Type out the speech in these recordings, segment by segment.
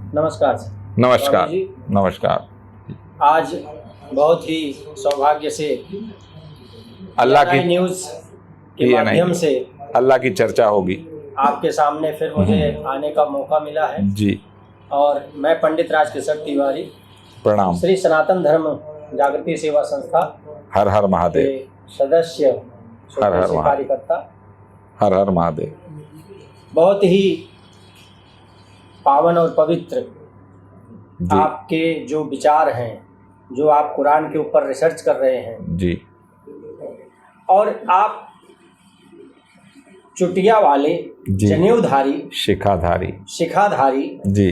नमस्कार। नमस्कार नमस्कार। आज बहुत ही सौभाग्य से अल्लाह की न्यूज़ के माध्यम से अल्लाह की चर्चा होगी। आपके सामने फिर मुझे आने का मौका मिला है जी। और मैं पंडित राजकिशोर तिवारी, प्रणाम। श्री सनातन धर्म जागृति सेवा संस्था हर हर महादेव के सदस्य, हर हर महादेव। कार्यकर्ता, हर हर महादेव। बहुत ही पावन और पवित्र जी। आपके जो विचार हैं, जो आप कुरान के ऊपर रिसर्च कर रहे हैं जी, और आप चुटिया वाले, जनेऊधारी, शिखाधारी जी,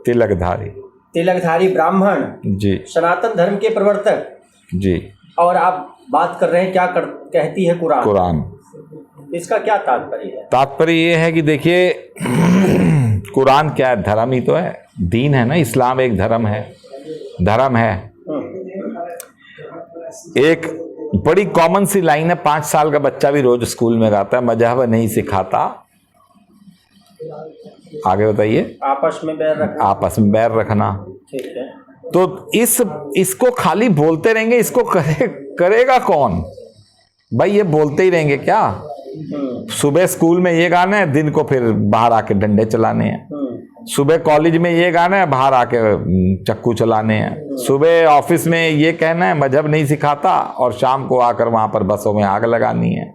तिलकधारी ब्राह्मण, जी, सनातन धर्म के प्रवर्तक, जी, और आप बात कर रहे हैं क्या कहती है कुरान। इसका क्या तात्पर्य है? तात्पर्य ये है कि देखिए कुरान क्या है? धर्म ही तो है, दीन है ना। इस्लाम एक धर्म है। एक बड़ी कॉमन सी लाइन है, 5 साल का बच्चा भी रोज स्कूल में गाता है, मजहब नहीं सिखाता। आगे बताइए। आपस में बैर रखना। ठीक है। तो इसको खाली बोलते रहेंगे, इसको करेगा कौन भाई? ये बोलते ही रहेंगे क्या? सुबह स्कूल में ये गाना है, दिन को फिर बाहर आके डंडे चलाने हैं। सुबह कॉलेज में ये गाना है, बाहर आके चक्कू चलाने हैं। सुबह ऑफिस में ये कहना है मजहब नहीं सिखाता, और शाम को आकर वहां पर बसों में आग लगानी है।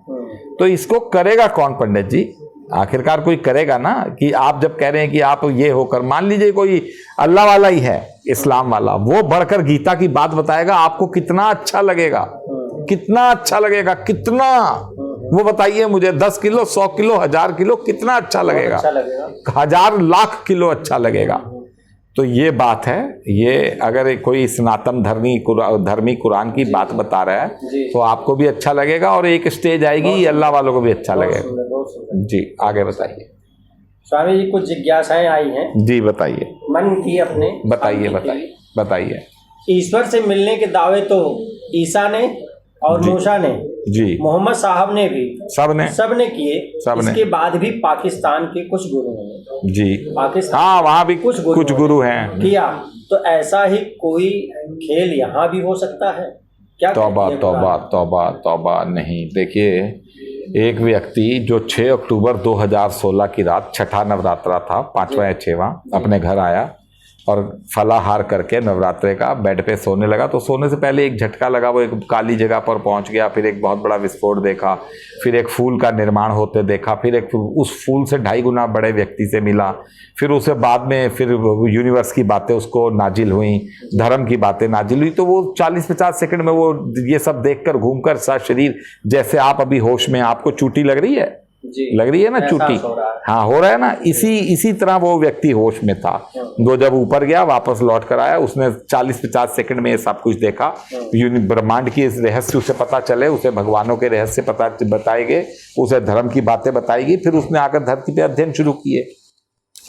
तो इसको करेगा कौन पंडित जी? आखिरकार कोई करेगा ना। कि आप जब कह रहे हैं कि आप ये होकर, मान लीजिए कोई अल्लाह वाला ही है, इस्लाम वाला, वो बढ़कर गीता की बात बताएगा, आपको कितना अच्छा लगेगा? कितना वो बताइए मुझे। 10 किलो, 100 किलो, 1000 किलो, कितना अच्छा लगेगा? 1000 लाख किलो अच्छा लगेगा। तो ये बात है। ये अगर कोई सनातन धर्मी कुरान की बात बता रहा है तो आपको भी अच्छा लगेगा, और एक स्टेज आएगी अल्लाह वालों को भी अच्छा लगेगा। जी, आगे बताइए। स्वामी जी, कुछ जिज्ञासाएं आई हैं। जी बताइए। मन की अपने बताइए। ईश्वर से मिलने के दावे तो ईसा ने और मूसा ने, जी, मोहम्मद साहब ने भी, सबने किए। इसके बाद भी पाकिस्तान के कुछ गुरुओं ने, जी, पाकिस्तान, हाँ, वहाँ भी कुछ गुरु हैं, किया। तो ऐसा ही कोई खेल यहाँ भी हो सकता है क्या? तौबा नहीं। देखिए, एक व्यक्ति जो 6 अक्टूबर 2016 की रात, छठा नवरात्रा था, 5वां या 6वां, अपने घर आया और फलाहार करके नवरात्रे का बेड पे सोने लगा। तो सोने से पहले एक झटका लगा, वो एक काली जगह पर पहुंच गया, फिर एक बहुत बड़ा विस्फोट देखा, फिर एक फूल का निर्माण होते देखा, फिर एक उस फूल से 2.5 गुना बड़े व्यक्ति से मिला, फिर उसे बाद में फिर यूनिवर्स की बातें उसको नाजिल हुई, धर्म की बातें नाजिल हुई। तो वो 40-50 सेकंड में वो ये सब देखकर घूमकर सा शरीर, जैसे आप अभी होश में, आपको चूटी लग रही है, लग रही है ना चूटी? हाँ, हो रहा है ना। इसी तरह वो व्यक्ति होश में था। वो जब ऊपर गया, वापस लौट कर आया, उसने 40-50 सेकंड में ये सब कुछ देखा। ब्रह्मांड की इस रहस्य उसे पता चले, उसे भगवानों के रहस्य बताएंगे, उसे धर्म की बातें बताएगी। फिर उसने आकर धरती पे अध्ययन शुरू किए।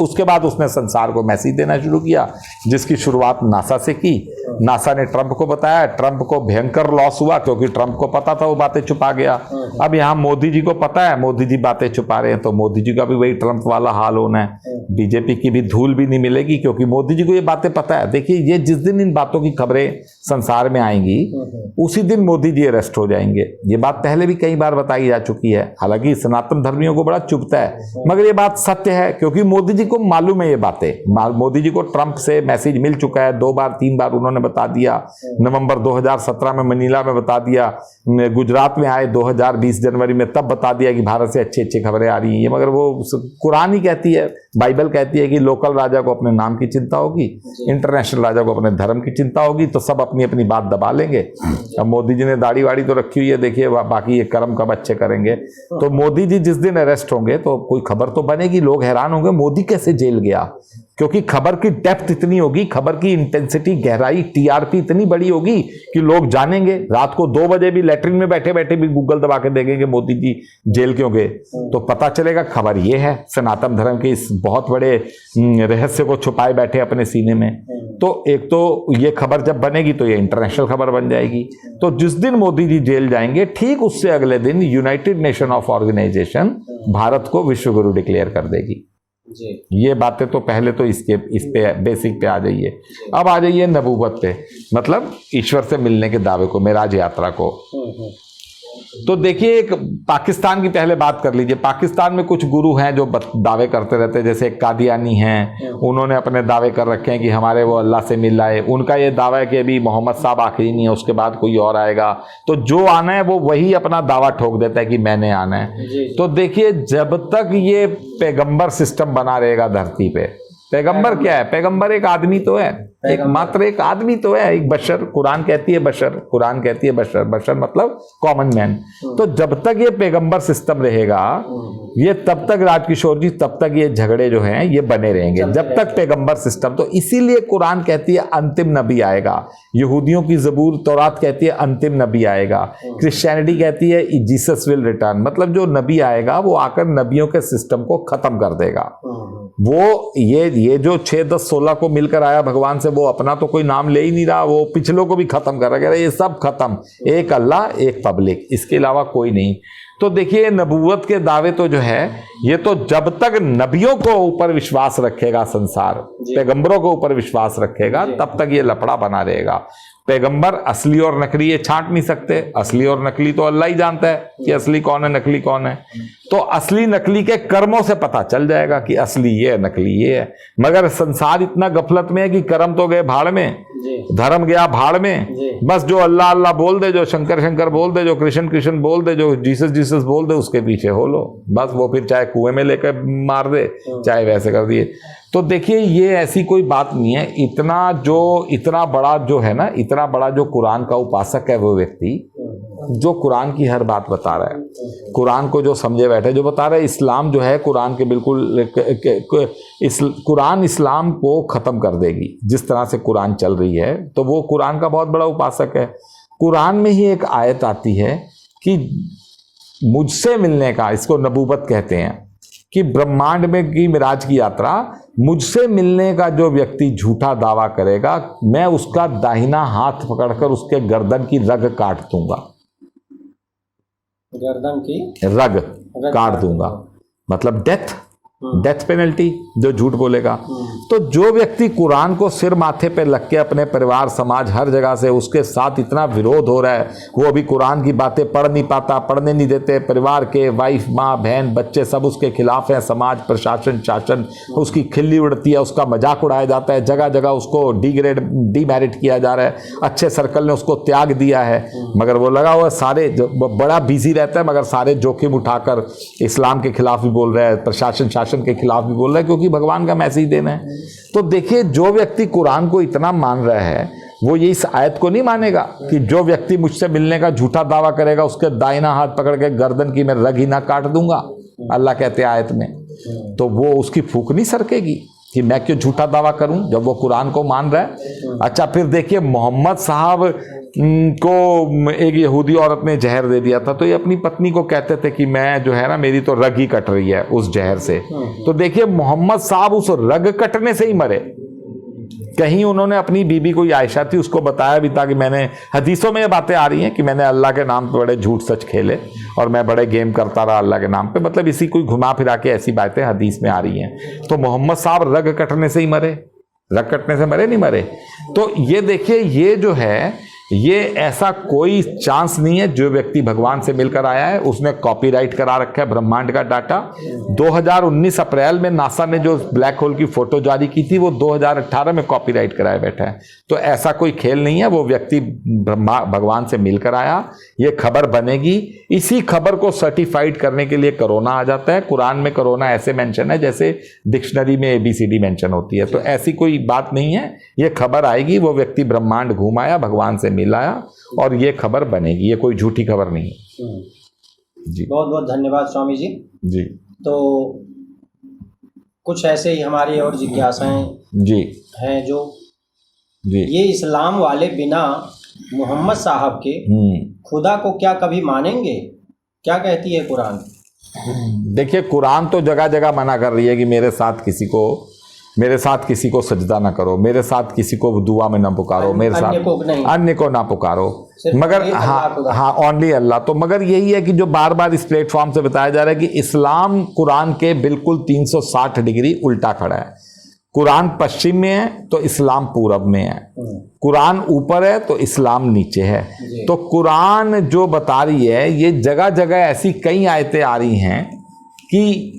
उसके बाद उसने संसार को मैसेज देना शुरू किया, जिसकी शुरुआत नासा से की। नासा ने ट्रंप को बताया, ट्रंप को भयंकर लॉस हुआ, क्योंकि ट्रंप को पता था वो बातें छुपा गया। अब यहाँ मोदी जी को पता है, मोदी जी बातें छुपा रहे हैं, तो मोदी जी का भी वही ट्रंप वाला हाल होना है। बीजेपी की भी धूल भी नहीं मिलेगी, क्योंकि मोदी जी को ये बातें पता है। देखिए, ये जिस दिन इन बातों की खबरें संसार में आएंगी, उसी दिन मोदी जी अरेस्ट हो जाएंगे। ये बात पहले भी कई बार बताई जा चुकी है। हालांकि सनातन धर्मियों को बड़ा चुभता है, मगर ये बात सत्य है, क्योंकि मोदी जी को मालूम है ये बातें। मोदी जी को ट्रंप से मैसेज मिल चुका है, 2 बार 3 बार उन्होंने बता दिया। नवंबर 2017 में मनीला में बता दिया, गुजरात में आए 2020 जनवरी में, तब बता दिया कि भारत से अच्छी अच्छी खबरें आ रही हैं। मगर वो कुरान ही कहती है, बाइबल कहती है कि लोकल राजा को अपने नाम की चिंता होगी, इंटरनेशनल राजा को अपने धर्म की चिंता होगी, तो सब अपनी अपनी बात दबा लेंगे। अब मोदी जी ने दाढ़ी वाड़ी तो रखी हुई है, देखिए बाकी ये कर्म कब अच्छे करेंगे। तो मोदी जी जिस दिन अरेस्ट होंगे तो कोई खबर तो बनेगी, लोग हैरान होंगे मोदी कैसे जेल गया, क्योंकि खबर की डेप्थ इतनी होगी, खबर की इंटेंसिटी, गहराई, टीआरपी इतनी बड़ी होगी कि लोग जानेंगे। रात को 2 बजे भी लेटरिन में बैठे बैठे भी गूगल दबा के देखेंगे मोदी जी जेल क्यों गए, तो पता चलेगा खबर ये है। सनातन धर्म के इस बहुत बड़े रहस्य को छुपाए बैठे अपने सीने में। तो एक तो ये खबर जब बनेगी तो ये इंटरनेशनल खबर बन जाएगी। तो जिस दिन मोदी जी जेल जाएंगे, ठीक उससे अगले दिन United Nation of Organisation Bharat को विश्व गुरु डिक्लेयर कर देगी। जी। ये बातें तो पहले तो इस पे बेसिक पे आ जाइए। अब आ जाइए नबूवत पे, मतलब ईश्वर से मिलने के दावे को, मेराज यात्रा को। तो देखिए, एक पाकिस्तान की पहले बात कर लीजिए। पाकिस्तान में कुछ गुरु हैं जो दावे करते रहते हैं, जैसे कादियानी हैं, उन्होंने अपने दावे कर रखे हैं कि हमारे वो अल्लाह से मिल आए। उनका ये दावा है कि अभी मोहम्मद साहब आखिरी नहीं है, उसके बाद कोई और आएगा। तो जो आना है वो वही अपना दावा ठोक देता है कि मैंने आना है। तो देखिए, जब तक ये पैगंबर सिस्टम बना रहेगा धरती पे, पैगंबर क्या है? पैगंबर एक आदमी तो है, एक मात्र एक आदमी तो है, एक बशर। कुरान कहती है बशर, कुरान कहती है बशर, बशर मतलब कॉमन मैन। तो जब तक ये पैगंबर सिस्टम रहेगा, ये तब तक, राजकिशोर जी, तब तक ये झगड़े जो हैं ये बने रहेंगे, जब तक पैगंबर सिस्टम। तो इसीलिए कुरान कहती है अंतिम नबी आएगा, यहूदियों की ज़बूर तौरात कहती है अंतिम नबी आएगा, क्रिश्चियनिटी कहती है जीसस विल रिटर्न, मतलब जो नबी आएगा वो आकर नबियों के सिस्टम को खत्म कर देगा। वो ये जो 6, 10, 16 को मिलकर आया भगवान से, वो अपना तो कोई नाम ले ही नहीं रहा, वो पिछलों को भी खत्म कर रहा है। ये सब खत्म, एक अल्लाह, एक पब्लिक, इसके अलावा कोई नहीं। तो देखिए, नबूवत के दावे तो जो है ये तो जब तक नबियों को ऊपर विश्वास रखेगा संसार, पैगंबरों को ऊपर विश्वास रखेगा, तब तक ये लफड़ा बना रहेगा। पैगंबर असली और नकली ये छांट नहीं सकते। असली और नकली तो अल्लाह ही जानता है कि असली कौन है, नकली कौन है। तो असली नकली के कर्मों से पता चल जाएगा कि असली ये है, नकली ये है। मगर संसार इतना गफलत में है कि कर्म तो गए भाड़ में, धर्म गया भाड़ में। बस जो अल्लाह अल्लाह बोल दे, जो शंकर शंकर बोल दे, जो कृष्ण कृष्ण बोल दे, जो जीसस जीसस बोल दे, उसके पीछे हो लो। बस वो फिर चाहे कुएं में लेकर मार दे, चाहे वैसे कर दिए। तो देखिए, ये ऐसी कोई बात नहीं है। इतना बड़ा जो है ना, इतना बड़ा जो कुरान का उपासक है, वो व्यक्ति जो कुरान की हर बात बता रहा है, कुरान को जो समझे बैठे, जो बता रहा है इस्लाम जो है कुरान के बिल्कुल, कुरान इस्लाम को ख़त्म कर देगी जिस तरह से कुरान चल रही है। तो वो कुरान का बहुत बड़ा उपासक है। कुरान में ही एक आयत आती है कि मुझसे मिलने का, इसको नबूवत कहते हैं, कि ब्रह्मांड में की मिराज की यात्रा, मुझसे मिलने का जो व्यक्ति झूठा दावा करेगा, मैं उसका दाहिना हाथ पकड़कर उसके गर्दन की रग काट दूंगा। गर्दन की रग काट दूंगा, मतलब डेथ पेनल्टी, जो झूठ बोलेगा। तो जो व्यक्ति कुरान को सिर माथे पे लग के अपने परिवार समाज हर जगह से उसके साथ इतना विरोध हो रहा है, वो अभी कुरान की बातें पढ़ नहीं पाता, पढ़ने नहीं देते, परिवार के वाइफ, माँ, बहन, बच्चे सब उसके खिलाफ हैं, समाज, प्रशासन, शासन उसकी खिल्ली उड़ती है, उसका मजाक उड़ाया जाता है, जगह जगह उसको डीमेरिट किया जा रहा है, अच्छे सर्कल ने उसको त्याग दिया है। मगर वो लगा हुआ सारे, बड़ा बिजी रहता है, मगर सारे जोखिम उठाकर इस्लाम के खिलाफ भी बोल रहा है, प्रशासन शासन के खिलाफ भी बोल रहा है, क्योंकि भगवान का मैसेज देना है। तो देखिए, जो व्यक्ति कुरान को इतना मान रहा है, वो ये इस आयत को नहीं मानेगा कि जो व्यक्ति मुझसे मिलने का झूठा दावा करेगा, उसके दाहिना हाथ पकड़ के गर्दन की मैं रग ही ना काट दूंगा, अल्लाह कहते हैं आयत में। तो वो उसकी फूक नहीं सरकेगी कि मैं क्यों झूठा दावा करूं जब वो कुरान को मान रहा है। अच्छा, फिर देखिए, मोहम्मद साहब को एक यहूदी औरत ने जहर दे दिया था, तो ये अपनी पत्नी को कहते थे कि मैं जो है ना, मेरी तो रग ही कट रही है उस जहर से। तो देखिए, मोहम्मद साहब उस रग कटने से ही मरे। कहीं उन्होंने अपनी बीबी, कोई आयशा थी, उसको बताया भी था कि मैंने, हदीसों में ये बातें आ रही हैं कि मैंने अल्लाह के नाम पे बड़े झूठ सच खेले और मैं बड़े गेम करता रहा अल्लाह के नाम पे, मतलब इसी कोई घुमा फिरा के ऐसी बातें हदीस में आ रही हैं। तो मोहम्मद साहब रग कटने से ही मरे, रग कटने से मरे, नहीं मरे। तो ये देखिए, ये जो है, ये ऐसा कोई चांस नहीं है। जो व्यक्ति भगवान से मिलकर आया है उसने कॉपीराइट करा रखा है ब्रह्मांड का डाटा। 2019 अप्रैल में नासा ने जो ब्लैक होल की फोटो जारी की थी, वो 2018 में कॉपीराइट कराया बैठा है। तो ऐसा कोई खेल नहीं है। वो व्यक्ति भगवान से मिलकर आया, ये खबर बनेगी। इसी खबर को सर्टिफाइड करने के लिए कोरोना आ जाता है। कुरान में कोरोना ऐसे मेंशन है जैसे डिक्शनरी में ABCD मेंशन होती है। तो ऐसी कोई बात नहीं है, ये खबर आएगी। वो व्यक्ति ब्रह्मांड घूम आया, भगवान से मिलाया, और ये खबर बनेगी। ये कोई झूठी खबर नहीं है। जी, बहुत बहुत धन्यवाद स्वामी जी। जी, तो कुछ ऐसे ही हमारी और जिज्ञासाएं जी हैं जो जी, ये इस्लाम वाले बिना मोहम्मद साहब के खुदा को क्या कभी मानेंगे? क्या कहती है कुरान? देखिए, कुरान तो जगह जगह मना कर रही है कि मेरे साथ किसी को मेरे साथ किसी को सजदा ना करो, मेरे साथ किसी को दुआ में ना पुकारो, मेरे साथ अन्य को ना पुकारो, मगर हाँ ओनली अल्लाह। तो मगर यही है कि जो बार बार इस प्लेटफॉर्म से बताया जा रहा है कि इस्लाम कुरान के बिल्कुल 360 डिग्री उल्टा खड़ा है। कुरान पश्चिम में है तो इस्लाम पूरब में है, कुरान ऊपर है तो इस्लाम नीचे है। तो कुरान जो बता रही है, ये जगह जगह ऐसी कई आयतें आ रही हैं कि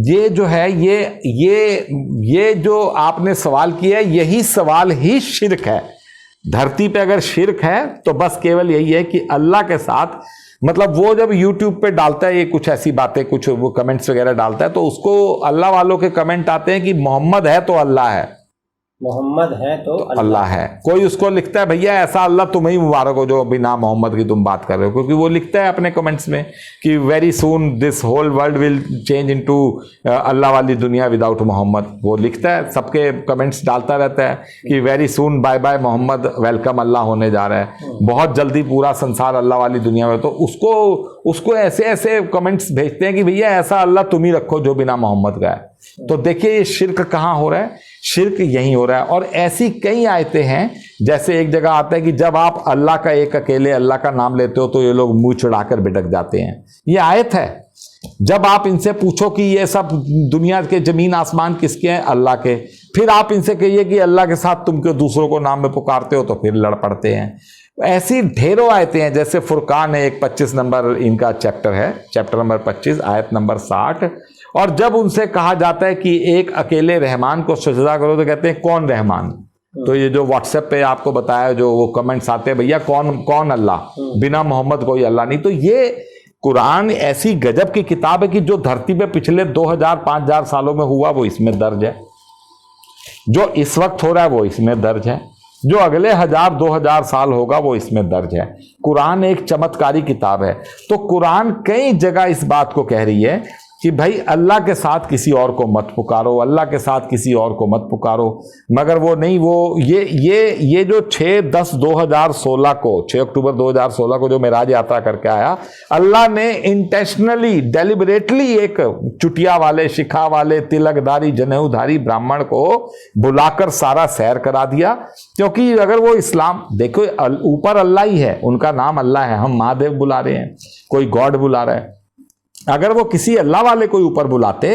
ये जो है ये जो आपने सवाल किया है, यही सवाल ही शिर्क है। धरती पे अगर शिर्क है तो बस केवल यही है कि अल्लाह के साथ, मतलब वो जब YouTube पे डालता है ये कुछ ऐसी बातें, कुछ वो कमेंट्स वगैरह डालता है, तो उसको अल्लाह वालों के कमेंट आते हैं कि मोहम्मद है तो अल्लाह है, मोहम्मद है तो अल्लाह है। कोई उसको लिखता है भैया ऐसा अल्लाह तुम्हें ही मुबारक हो जो बिना मोहम्मद की तुम बात कर रहे हो, क्योंकि वो लिखता है अपने कमेंट्स में कि very soon this whole world will change into Allah वाली दुनिया विदाउट मोहम्मद। वो लिखता है, सबके कमेंट्स डालता रहता है कि very soon bye bye Mohammad, welcome Allah होने जा रहा है, बहुत जल्दी पूरा संसार अल्लाह वाली दुनिया में। तो उसको ऐसे ऐसे कमेंट्स भेजते हैं कि भैया ऐसा अल्लाह तुम ही रखो जो बिना मोहम्मद का है। तो देखिए ये शिर्क कहाँ हो रहा है, शिर्क यहीं हो रहा है। और ऐसी कई आयतें हैं, जैसे एक जगह आता है कि जब आप अल्लाह का एक अकेले अल्लाह का नाम लेते हो तो ये लोग मुंह चढ़ाकर बिटक जाते हैं। ये आयत है। जब आप इनसे पूछो कि ये सब दुनिया के जमीन आसमान किसके हैं, अल्लाह के, फिर आप इनसे कहिए कि अल्लाह के साथ तुम क्यों दूसरों को नाम में पुकारते हो, तो फिर लड़ पड़ते हैं। ऐसी ढेरों आयतें हैं, जैसे फुरकान है, एक 25 नंबर इनका चैप्टर है, चैप्टर नंबर 25 आयत नंबर 60। और जब उनसे कहा जाता है कि एक अकेले रहमान को सजदा करो, तो कहते हैं कौन रहमान। तो ये जो व्हाट्सएप पे आपको बताया, जो वो कमेंट्स आते हैं, भैया कौन अल्लाह, बिना मोहम्मद कोई अल्लाह नहीं। तो ये कुरान ऐसी गजब की किताब है कि जो धरती पे पिछले 2000-5000 सालों में हुआ वो इसमें दर्ज है, जो इस वक्त हो रहा है वो इसमें दर्ज है, जो अगले 1000-2000 साल होगा वो इसमें दर्ज है। कुरान एक चमत्कारी किताब है। तो कुरान कई जगह इस बात को कह रही है कि भाई अल्लाह के साथ किसी और को मत पुकारो, अल्लाह के साथ किसी और को मत पुकारो। मगर वो नहीं, वो ये जो 6/10/2016 को, 6 अक्टूबर 2016 को जो मेराज यात्रा करके आया, अल्लाह ने इंटेंशनली डेलिबरेटली एक चुटिया वाले, शिखा वाले, तिलकधारी, जनेऊधारी ब्राह्मण को बुलाकर सारा सैर करा दिया। क्योंकि अगर वो इस्लाम, देखो ऊपर अल्लाह ही है, उनका नाम अल्लाह है, हम महादेव बुला रहे हैं, कोई गॉड बुला रहा है। अगर वो किसी अल्लाह वाले को ऊपर बुलाते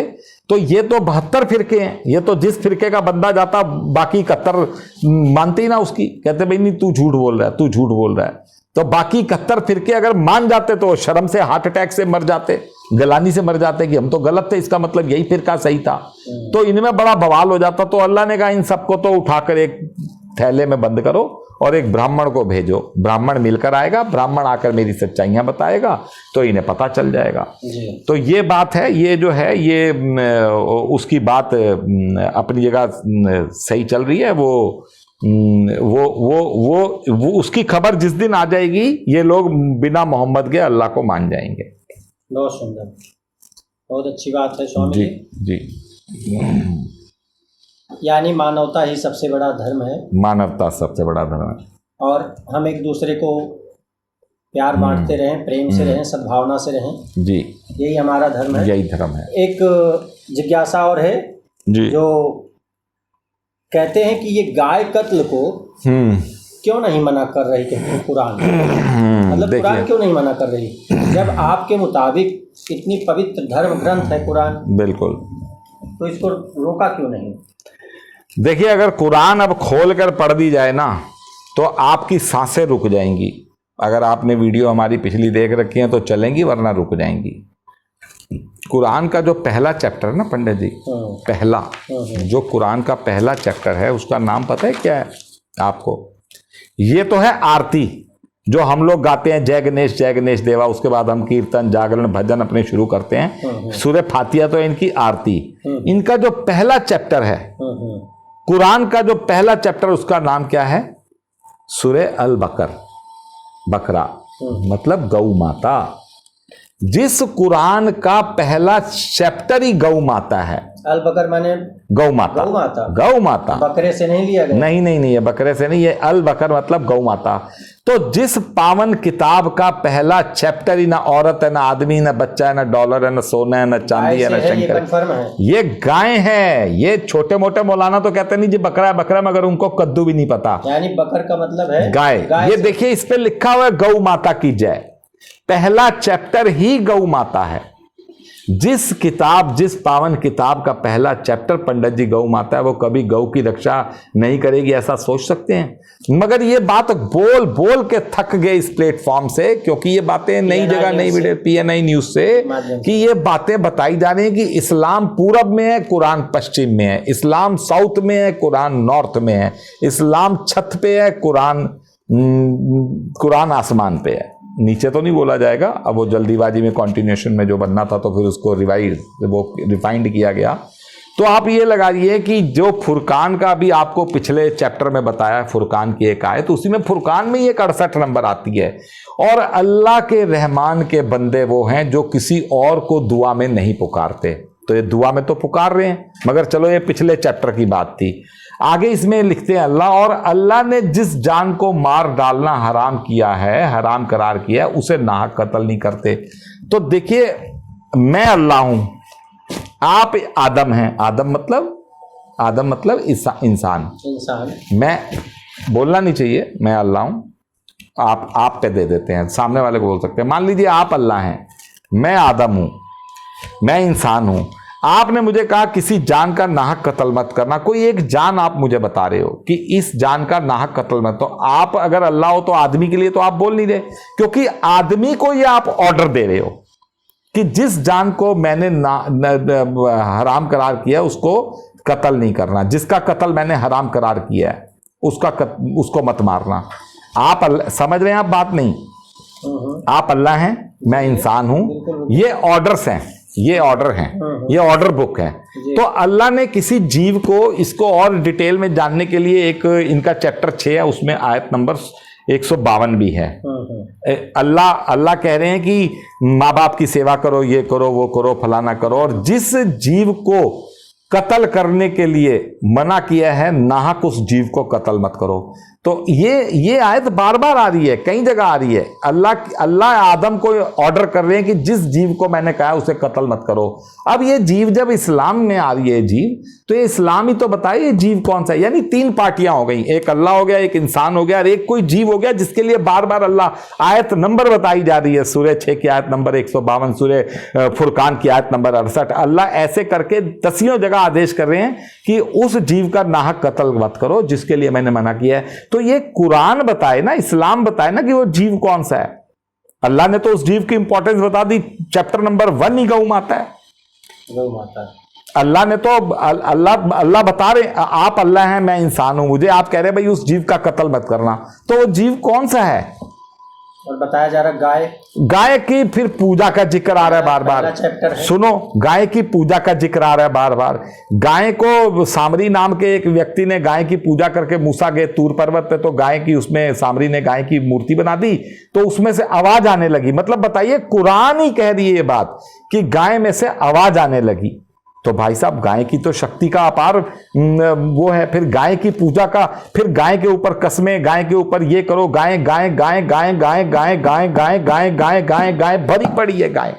तो ये तो 72 फिरके हैं, ये तो जिस फिरके का बंदा जाता बाकी 71 मानते ही ना उसकी, कहते भाई नहीं तू झूठ बोल रहा है, तू झूठ बोल रहा है। तो बाकी 71 फिरके अगर मान जाते तो शर्म से, हार्ट अटैक से मर जाते, गलानी से मर जाते कि हम तो गलत थे, इसका मतलब यही फिरका सही था। तो इनमें बड़ा बवाल हो जाता। तो अल्लाह ने कहा इन सबको तो उठाकर एक थैले में बंद करो और एक ब्राह्मण को भेजो, ब्राह्मण मिलकर आएगा, ब्राह्मण आकर मेरी सच्चाइयां बताएगा, तो इन्हें पता चल जाएगा। तो ये बात है, ये जो है ये उसकी बात अपनी जगह सही चल रही है। वो उसकी खबर जिस दिन आ जाएगी, ये लोग बिना मोहम्मद के अल्लाह को मान जाएंगे। बहुत सुंदर, बहुत अच्छी बात है स्वामी जी। यानी मानवता ही सबसे बड़ा धर्म है, मानवता सबसे बड़ा धर्म है, और हम एक दूसरे को प्यार बांटते रहें, प्रेम से रहें, सद्भावना से रहें। जी, यही हमारा धर्म है, यही धर्म है। एक जिज्ञासा और है जी, जो कहते हैं कि ये गाय कत्ल को क्यों नहीं मना कर रही कुरान, मतलब कुरान क्यों नहीं मना कर रही, जब आपके मुताबिक इतनी पवित्र धर्म ग्रंथ है कुरान। बिल्कुल, तो इसको रोका क्यों नहीं? देखिए, अगर कुरान अब खोलकर पढ़ दी जाए ना तो आपकी सांसें रुक जाएंगी। अगर आपने वीडियो हमारी पिछली देख रखी है तो चलेंगी, वरना रुक जाएंगी। कुरान का जो पहला चैप्टर है ना पंडित जी, पहला जो कुरान का पहला चैप्टर है, उसका नाम पता है क्या है आपको? ये तो है आरती, जो हम लोग गाते हैं, जय गणेश देवा। उसके बाद हम कीर्तन, जागरण, भजन अपने शुरू करते हैं। सूरह फातिहा तो इनकी आरती। इनका जो पहला चैप्टर है कुरान का, जो पहला चैप्टर, उसका नाम क्या है? सूरह अल बकर, बकरा मतलब गौ माता। जिस कुरान का पहला चैप्टर ही गौ माता है, अल बकर माने गौ माता। गौ माता, गौ माता बकरे से नहीं लिया गया। नहीं नहीं नहीं, ये बकरे से नहीं, ये अल बकर मतलब गौ माता। तो जिस पावन किताब का पहला चैप्टर ही ना औरत है, ना आदमी, ना बच्चा है, ना डॉलर है, ना सोना है, ना चांदी है, ना शंकर है, ये गाय है। ये छोटे मोटे मौलाना तो कहते नहीं जी बकरा है बकरा, मगर उनको कद्दू भी नहीं पता। यानी बकर का मतलब है गाय। ये देखिए इस पे लिखा हुआ है गौ माता की जय। पहला चैप्टर ही गौ माता है। जिस पावन किताब का पहला चैप्टर पंडित जी गौ माता है, वो कभी गौ की रक्षा नहीं करेगी, ऐसा सोच सकते हैं? मगर ये बात बोल बोल के थक गए इस प्लेटफॉर्म से, क्योंकि ये बातें नई जगह नई वीडियो PNI न्यूज से कि ये बातें बताई जा रही है कि इस्लाम पूरब में है, कुरान पश्चिम में है, इस्लाम साउथ में है, कुरान नॉर्थ में है, इस्लाम छत पे है, कुरान आसमान पे है। नीचे तो नहीं बोला जाएगा, अब वो जल्दीबाजी में कंटिन्यूएशन में जो बनना था तो फिर उसको रिफाइंड किया गया। तो आप ये लगाइए कि जो फुरकान का भी आपको पिछले चैप्टर में बताया, फुरकान की एक आयत, उसी में फुरकान में एक 68 नंबर आती है। और अल्लाह के रहमान के बंदे वो हैं जो किसी और को दुआ में नहीं पुकारते। तो ये दुआ में तो पुकार रहे हैं, मगर चलो ये पिछले चैप्टर की बात थी। आगे इसमें लिखते हैं अल्लाह, और अल्लाह ने जिस जान को मार डालना हराम किया है, हराम करार किया है, उसे नाहक कत्ल नहीं करते। तो देखिए, मैं अल्लाह हूं, आप आदम हैं। आदम मतलब इंसान। मैं बोलना नहीं चाहिए, मैं अल्लाह हूं, आप पे दे देते हैं, सामने वाले को बोल सकते हैं। मान लीजिए आप अल्लाह हैं, मैं आदम हूं, मैं इंसान हूं। आपने मुझे कहा किसी जान का नाहक कत्ल मत करना। कोई एक जान आप मुझे बता रहे हो कि इस जान का नाहक कत्ल मत। तो आप अगर अल्लाह हो तो आदमी के लिए तो आप बोल नहीं रहे, क्योंकि आदमी को ये आप ऑर्डर दे रहे हो कि जिस जान को मैंने हराम करार किया उसको कत्ल नहीं करना, जिसका कत्ल मैंने हराम करार किया है उसको मत मारना। आप समझ रहे हैं आप बात? नहीं, आप अल्लाह हैं, मैं इंसान हूं, ये ऑर्डर्स हैं, ये ऑर्डर हैं, ये ऑर्डर बुक है। तो अल्लाह ने किसी जीव को, इसको और डिटेल में जानने के लिए एक इनका चैप्टर 6 है, उसमें आयत नंबर 152 भी है। अल्लाह कह रहे हैं कि माँ बाप की सेवा करो, ये करो, वो करो, फलाना करो, और जिस जीव को कत्ल करने के लिए मना किया है, नाहक उस जीव को कत्ल मत करो। तो ये आयत बार बार आ रही है, कई जगह आ रही है। अल्लाह आदम को ऑर्डर कर रहे हैं कि जिस जीव को मैंने कहा उसे कत्ल मत करो। अब ये जीव जब इस्लाम में आ रही है जीव, तो ये इस्लाम ही तो बताइए ये जीव कौन सा है। यानी 3 पार्टियां हो गई, एक अल्लाह हो गया, एक इंसान हो गया, और एक कोई जीव हो गया जिसके लिए बार बार अल्लाह आयत नंबर बताई जा रही है। सूरह 6 की आयत नंबर 152, सूरह फुरकान की आयत नंबर 68। अल्लाह ऐसे करके दसियों जगह आदेश कर रहे हैं कि उस जीव का नाहक कत्ल मत करो जिसके लिए मैंने मना किया है। तो ये कुरान बताए ना, इस्लाम बताए ना कि वो जीव कौन सा है। अल्लाह ने तो उस जीव की इंपॉर्टेंस बता दी। चैप्टर नंबर 1 ही गौ माता है। गौ माता अल्लाह ने तो अल्लाह बता रहे आप अल्लाह हैं, मैं इंसान हूं, मुझे आप कह रहे भाई उस जीव का कत्ल मत करना। तो वो जीव कौन सा है? और बताया जा रहा गाय की फिर पूजा का जिक्र आ रहा है बार बार। सुनो, गाय की पूजा का जिक्र आ रहा है बार बार। गाय को सामरी नाम के एक व्यक्ति ने गाय की पूजा करके, मूसा गए तूर पर्वत पे, तो गाय की उसमें सामरी ने गाय की मूर्ति बना दी, तो उसमें से आवाज आने लगी। मतलब बताइए, कुरान ही कह रही है ये बात कि गाय में से आवाज आने लगी। तो भाई साहब, गाय की तो शक्ति का अपार वो है। फिर गाय की पूजा का, फिर गाय के ऊपर कस्में, गाय के ऊपर ये करो, गाय गाय गाय गाय गाय गाय गाय गाय गाय गाय गाय गाय भरी पड़ी है गाय।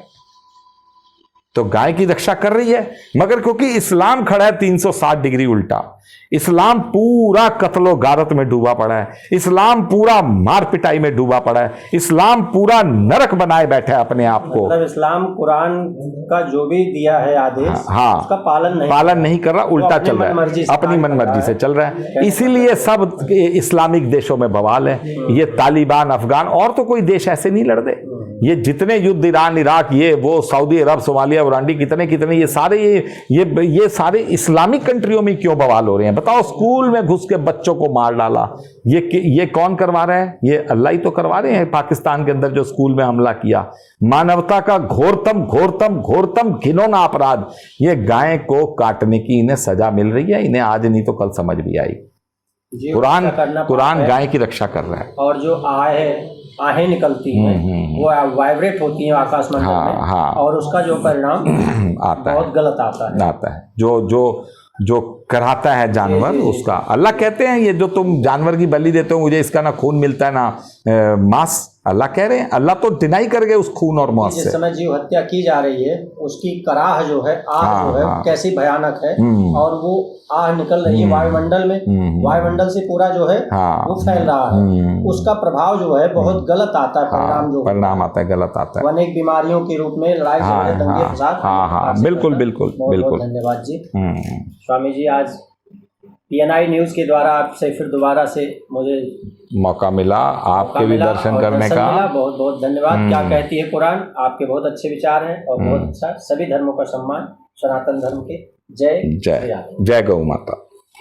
तो गाय की रक्षा कर रही है, मगर क्योंकि इस्लाम खड़ा है 360 डिग्री उल्टा। इस्लाम पूरा कत्लो गारत में डूबा पड़ा है, इस्लाम पूरा मार पिटाई में डूबा पड़ा है, इस्लाम पूरा नरक बनाए बैठा है अपने आप को। मतलब इस्लाम कुरान का जो भी दिया है आदेश, हाँ, उसका पालन नहीं कर रहा, उल्टा चल रहा है, अपनी मनमर्जी से चल रहा है। इसीलिए सब इस्लामिक देशों में बवाल है। ये तालिबान, अफगान, और तो कोई देश ऐसे नहीं लड़ दे। ये जितने युद्ध, ईरान, इराक, ये वो, सऊदी अरब, सोमालिया, बुरांडी, कितने ये सारे ये सारे इस्लामिक कंट्रियों में क्यों बवाल हो रहे हैं? बताओ, स्कूल में घुस के बच्चों को मार डाला, ये कौन करवा रहा है? ये अल्लाह ही तो करवा रहे हैं। पाकिस्तान के अंदर जो स्कूल में हमला किया, मानवता का घोरतम घोरतम घोरतम घिनौना अपराध। ये गाय को काटने की इन्हें सजा मिल रही है। इन्हें आज नहीं तो कल समझ भी आई। कुरान गाय की रक्षा कर रहा है। और जो आय है आहें निकलती हैं वो वाइब्रेट होती हैं आकाश मंडल में, और उसका जो परिणाम आता है, बहुत गलत आता है जो कराता है जानवर उसका। अल्लाह कहते हैं ये जो तुम जानवर की बलि देते हो मुझे इसका ना खून मिलता है ना मांस, अल्लाह कह रहे हैं, अल्लाह तो डिनाई कर गए उस खून और मांस से। जिस समय जीव हत्या की जा रही है उसकी कराह जो है, आह जो है कैसी भयानक है, और वो आह निकल रही है वायुमंडल में, वायुमंडल से पूरा जो है वो फैल रहा है, उसका प्रभाव जो है बहुत गलत आता है, परिणाम आता है, गलत आता है, अनेक बीमारियों के रूप में, लड़ाई झगड़े दंगे फसाद। बिल्कुल बिल्कुल बिल्कुल। धन्यवाद जी स्वामी जी, आज PNI न्यूज के द्वारा आपसे फिर दोबारा से मुझे मौका मिला आपके भी दर्शन करने का, बहुत बहुत धन्यवाद। क्या कहती है कुरान, आपके बहुत अच्छे विचार हैं और बहुत अच्छा, सभी धर्मों का सम्मान, सनातन धर्म के। जय जय गौ माता।